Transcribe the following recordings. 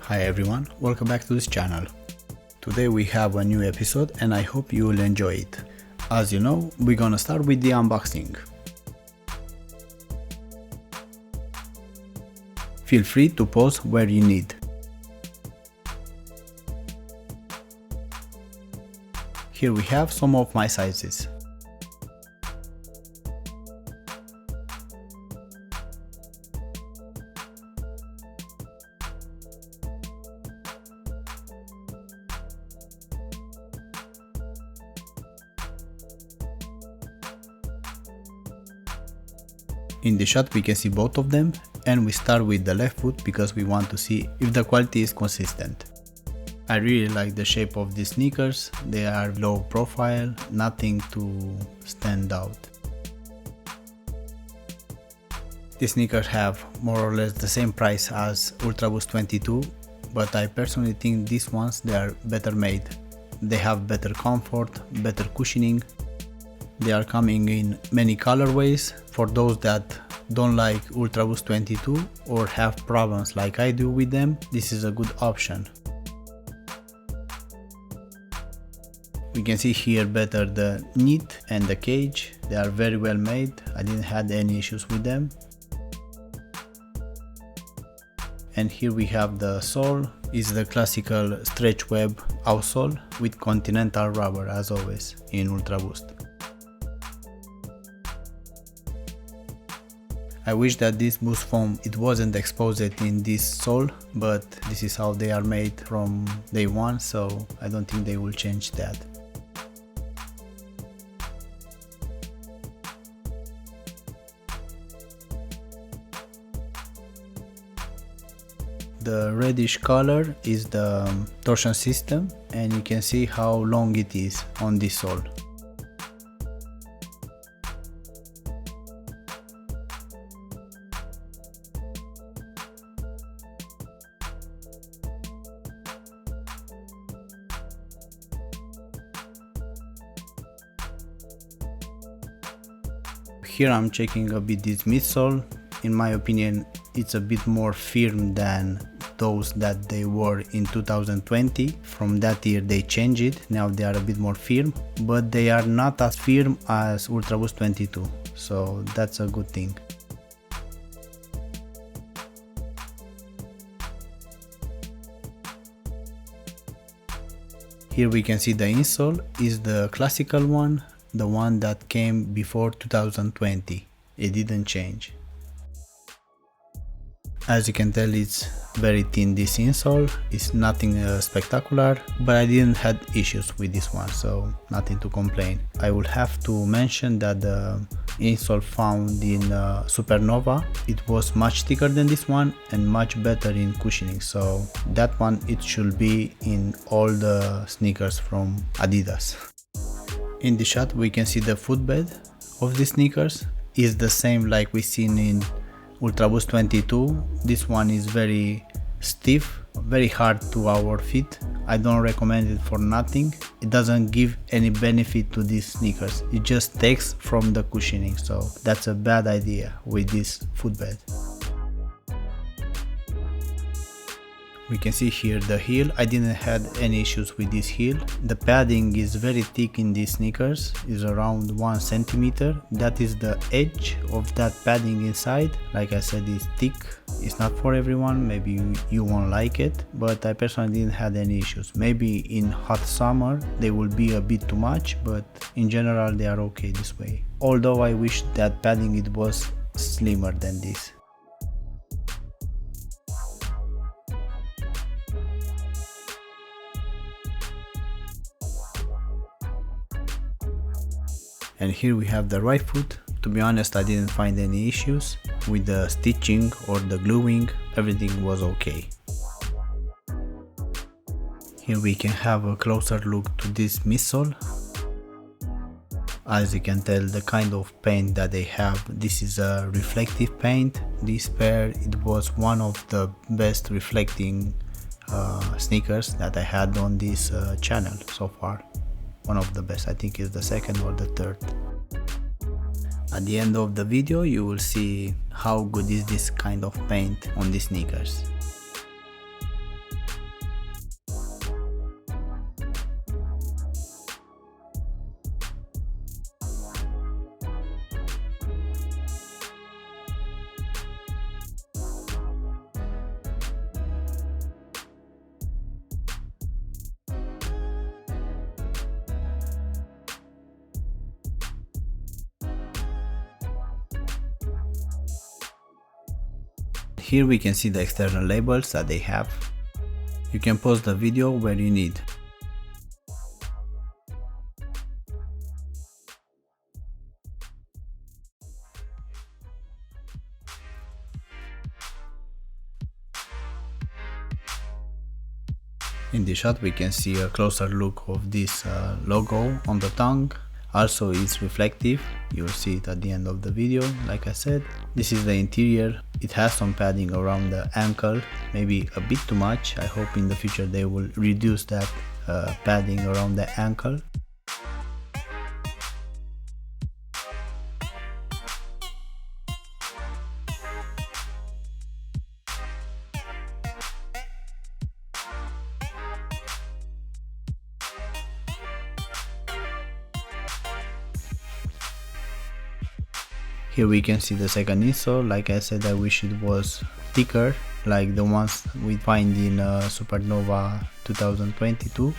Hi everyone, welcome back to this channel. Today we have a new episode and I hope you will enjoy it. As you know, we're gonna start with the unboxing. Feel free to pause where you need. Here we have some of my sizes. In the shot we can see both of them, and we start with the left foot because we want to see if the quality is consistent. I really like the shape of these sneakers, they are low profile, nothing to stand out. These sneakers have more or less the same price as Ultraboost 22, but I personally think these ones they are better made. They have better comfort, better cushioning. They are coming in many colorways. For those that don't like Ultraboost 22 or have problems like I do with them, this is a good option. We can see here better the knit and the cage. They are very well made. I didn't have any issues with them. And here we have the sole. Is the classical stretch web outsole with continental rubber as always in Ultraboost. I wish that this boost foam it wasn't exposed in this sole, but this is how they are made from day one, so I don't think they will change that. The reddish color is the torsion system, and you can see how long it is on this sole. Here I'm checking a bit this midsole. In my opinion, it's a bit more firm than those that they were in 2020. From that year they changed it, now they are a bit more firm, but they are not as firm as Ultraboost 22, so that's a good thing. Here we can see the insole is the classical one, the one that came before 2020. It didn't change. As you can tell, it's very thin, this insole. It's nothing spectacular, but I didn't have issues with this one, so nothing to complain. I would have to mention that the insole found in Supernova, it was much thicker than this one and much better in cushioning, so that one it should be in all the sneakers from Adidas. In the shot we can see the footbed of the sneakers is the same like we seen in Ultraboost 22. This one is very stiff, very hard to our feet. I don't recommend it for nothing. It doesn't give any benefit to these sneakers. It just takes from the cushioning, so that's a bad idea with this footbed. We can see here the heel. I didn't have any issues with this heel. The padding is very thick in these sneakers, is around 1 centimeter. That is the edge of that padding inside. Like I said, it's thick. It's not for everyone, maybe you won't like it, but I personally didn't have any issues. Maybe in hot summer they will be a bit too much, but in general they are okay this way. Although I wish that padding it was slimmer than this. And here we have the right foot. To be honest, I didn't find any issues with the stitching or the gluing. Everything was okay. Here we can have a closer look to this midsole. As you can tell, the kind of paint that they have, this is a reflective paint. This pair, it was one of the best reflecting sneakers that I had on this channel so far. One of the best, I think is the second or the third. At the end of the video you will see how good is this kind of paint on these sneakers. Here we can see the external labels that they have. You can pause the video where you need. In this shot we can see a closer look of this logo on the tongue. Also it's reflective, you'll see it at the end of the video. Like I said, this is the interior. It has some padding around the ankle, maybe a bit too much. I hope in the future they will reduce that padding around the ankle. Here we can see the second insole. Like I said, I wish it was thicker, like the ones we find in Supernova 2022.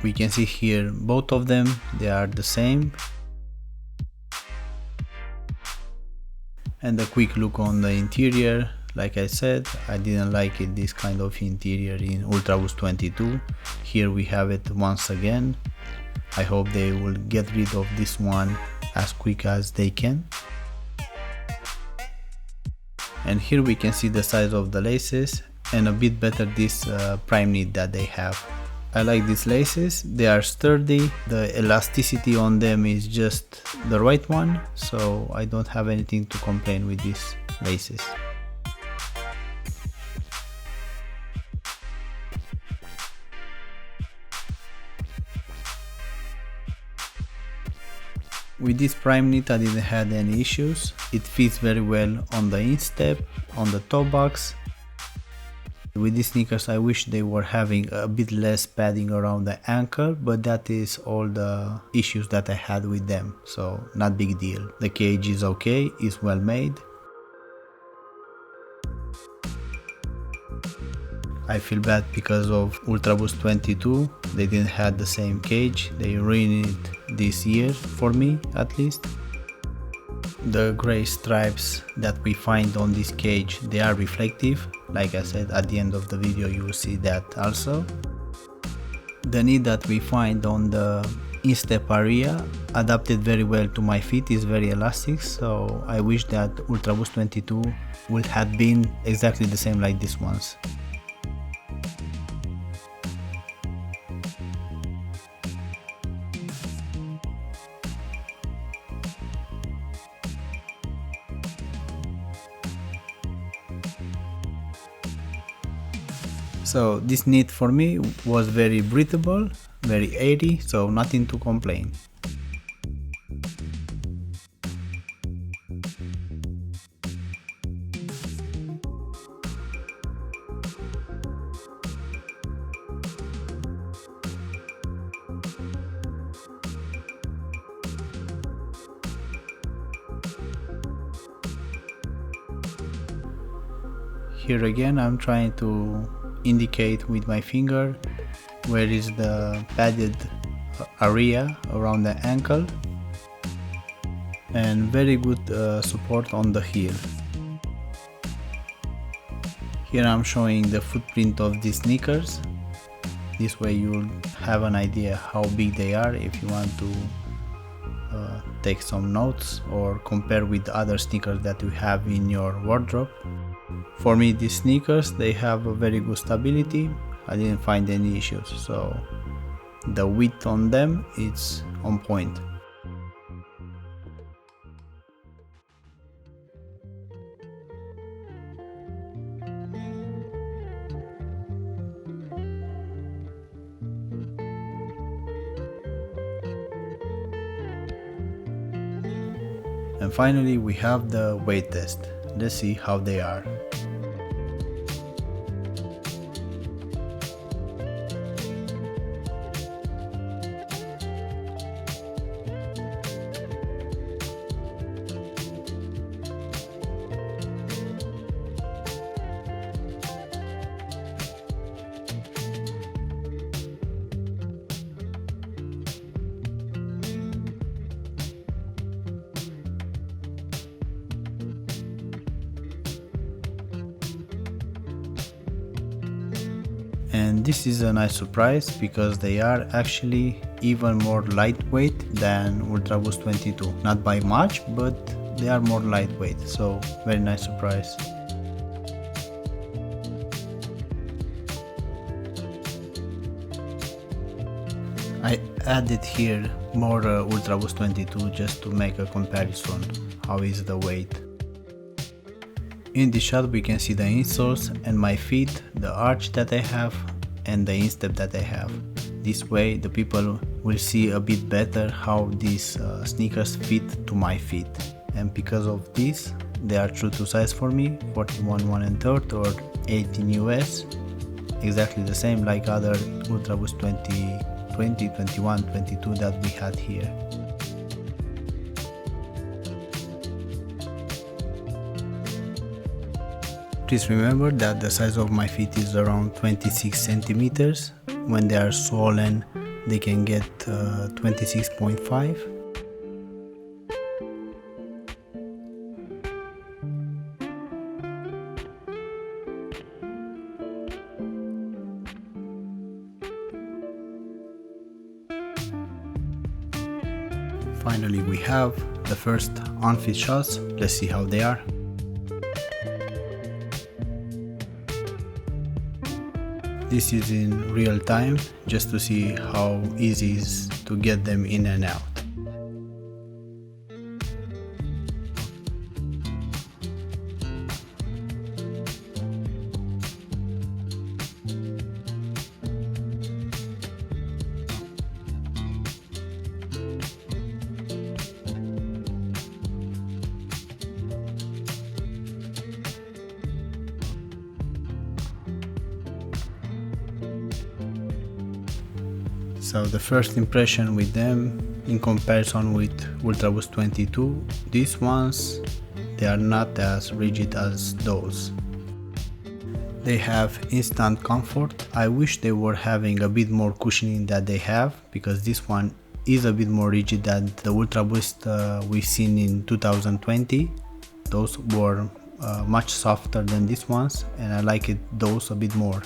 We can see here both of them, they are the same. And a quick look on the interior. Like I said, I didn't like it, this kind of interior in Ultraboost 22. Here we have it once again. I hope they will get rid of this one as quick as they can. And here we can see the size of the laces and a bit better this prime knit that they have. I like these laces, they are sturdy, the elasticity on them is just the right one, so I don't have anything to complain with these laces. With this prime knit I didn't have any issues, it fits very well on the instep, on the toe box. With these sneakers I wish they were having a bit less padding around the ankle, but that is all the issues that I had with them, so not big deal. The cage is okay, it's well made. I feel bad because of Ultraboost 22, they didn't have the same cage, they ruined it this year, for me at least. The gray stripes that we find on this cage, they are reflective. Like I said, at the end of the video you will see that also. The knit that we find on the instep area adapted very well to my feet, is very elastic, so I wish that Ultraboost 22 would have been exactly the same like this ones. So this knit for me was very breathable, very airy, so nothing to complain. Here again I'm trying to indicate with my finger where is the padded area around the ankle, and very good support on the heel. Here I'm showing the footprint of these sneakers. This way you'll have an idea how big they are if you want to take some notes or compare with other sneakers that you have in your wardrobe. For me, these sneakers, they have a very good stability. I didn't find any issues, so the width on them is on point. And finally we have the weight test. Let's see how they are. And this is a nice surprise because they are actually even more lightweight than Ultraboost 22. Not by much, but they are more lightweight, so very nice surprise. I added here more Ultraboost 22 just to make a comparison how is the weight. In this shot we can see the insoles and my feet, the arch that I have and the instep that I have. This way the people will see a bit better how these sneakers fit to my feet. And because of this they are true to size for me, 41 1/3 or 18 US. Exactly the same like other Ultraboost 20, 21, 22 that we had here. Please remember that the size of my feet is around 26 centimeters. When they are swollen, they can get 26.5. Finally, we have the first on-fit shots. Let's see how they are. This is in real time, just to see how easy it is to get them in and out. So the first impression with them in comparison with Ultraboost 22, these ones, they are not as rigid as those. They have instant comfort. I wish they were having a bit more cushioning that they have, because this one is a bit more rigid than the Ultraboost we've seen in 2020. Those were much softer than these ones, and I like those a bit more.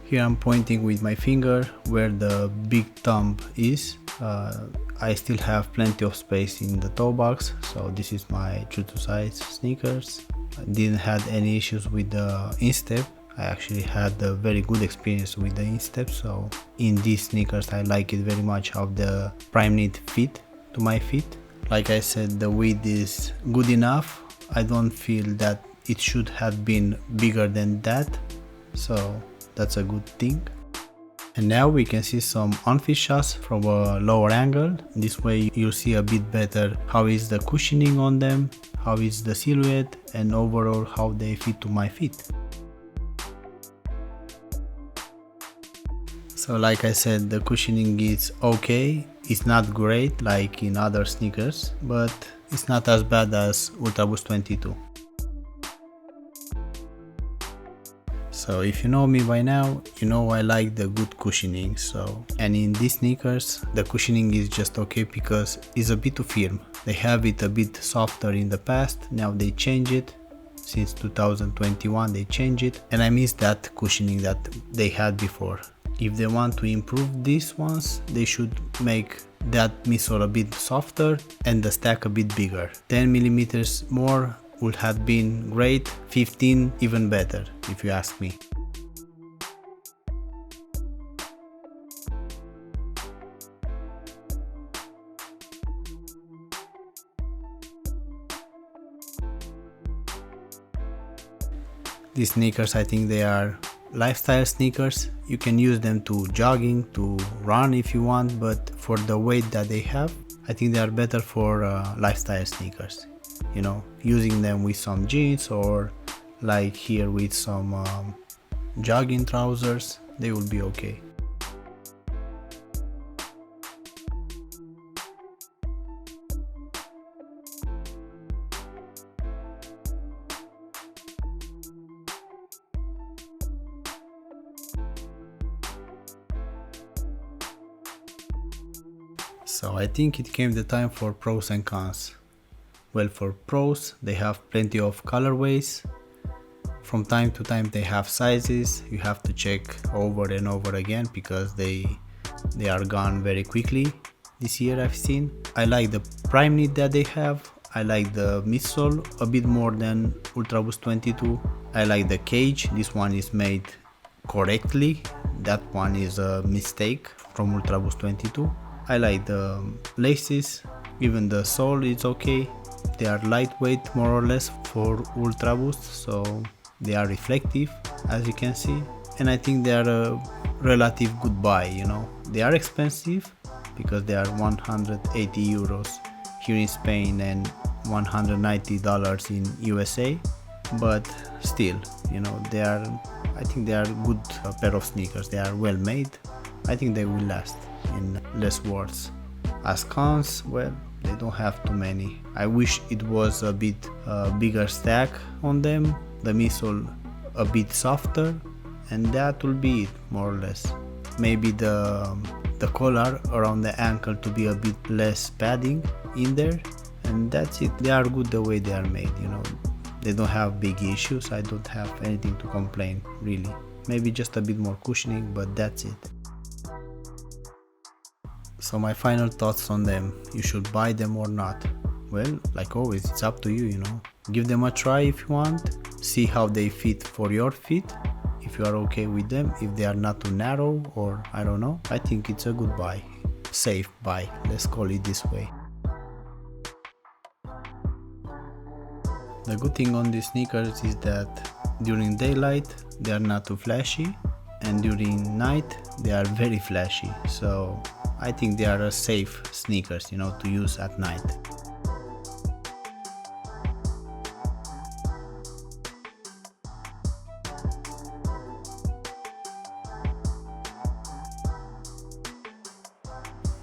Here I'm pointing with my finger where the big thumb is. I still have plenty of space in the toe box, so this is my true to size sneakers. I didn't have any issues with the instep. I actually had a very good experience with the instep, so in these sneakers I like it very much how the prime knit fit to my feet. Like I said, the width is good enough. I don't feel that it should have been bigger than that, so that's a good thing. And now we can see some on-fit shots from a lower angle. This way you'll see a bit better how is the cushioning on them, how is the silhouette, and overall how they fit to my feet. So like I said, the cushioning is okay. It's not great like in other sneakers, but it's not as bad as Ultraboost 22. So if you know me by now, you know I like the good cushioning. And in these sneakers the cushioning is just okay because it's a bit too firm. They have it a bit softer in the past, now they change it. Since 2021 they change it, and I miss that cushioning that they had before. If they want to improve these ones, they should make that midsole a bit softer and the stack a bit bigger. 10 millimeters more would have been great, 15 even better if you ask me. These sneakers, I think they are lifestyle sneakers. You can use them to jogging, to run if you want, but for the weight that they have, I think they are better for lifestyle sneakers. You know, using them with some jeans or like here with some jogging trousers, they will be okay. So I think it came the time for pros and cons. Well, for pros, they have plenty of colorways. From time to time they have sizes. You have to check over and over again because they are gone very quickly. This year I've seen. I like the prime knit that they have. I like the midsole a bit more than Ultraboost 22. I like the cage. This one is made correctly. That one is a mistake from Ultraboost 22. I like the laces. Even the sole is okay. They are lightweight more or less for Ultraboost, so they are reflective as you can see, and I think they are a relative good buy, you know. They are expensive because they are 180 euros here in Spain and $190 in USA, but still, you know, I think they are good pair of sneakers. They are well made. I think they will last, in less words. As cons, well, they don't have too many. I wish it was a bit bigger stack on them, the midsole a bit softer, and that will be it more or less. Maybe the collar around the ankle to be a bit less padding in there, and that's it. They are good the way they are made, you know. They don't have big issues. I don't have anything to complain really. Maybe just a bit more cushioning, but that's it. So my final thoughts on them. You should buy them or not? Well, like always, it's up to you, you know. Give them a try if you want. See how they fit for your feet. If you are okay with them, if they are not too narrow or I don't know. I think it's a good buy. Safe buy, let's call it this way. The good thing on these sneakers is that during daylight they are not too flashy, and during night they are very flashy. So I think they are a safe sneakers, you know, to use at night.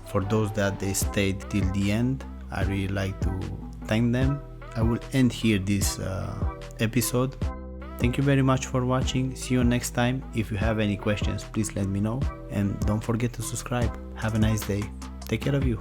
For those that they stayed till the end, I really like to thank them. I will end here this episode. Thank you very much for watching. See you next time. If you have any questions, please let me know. And don't forget to subscribe. Have a nice day. Take care of you.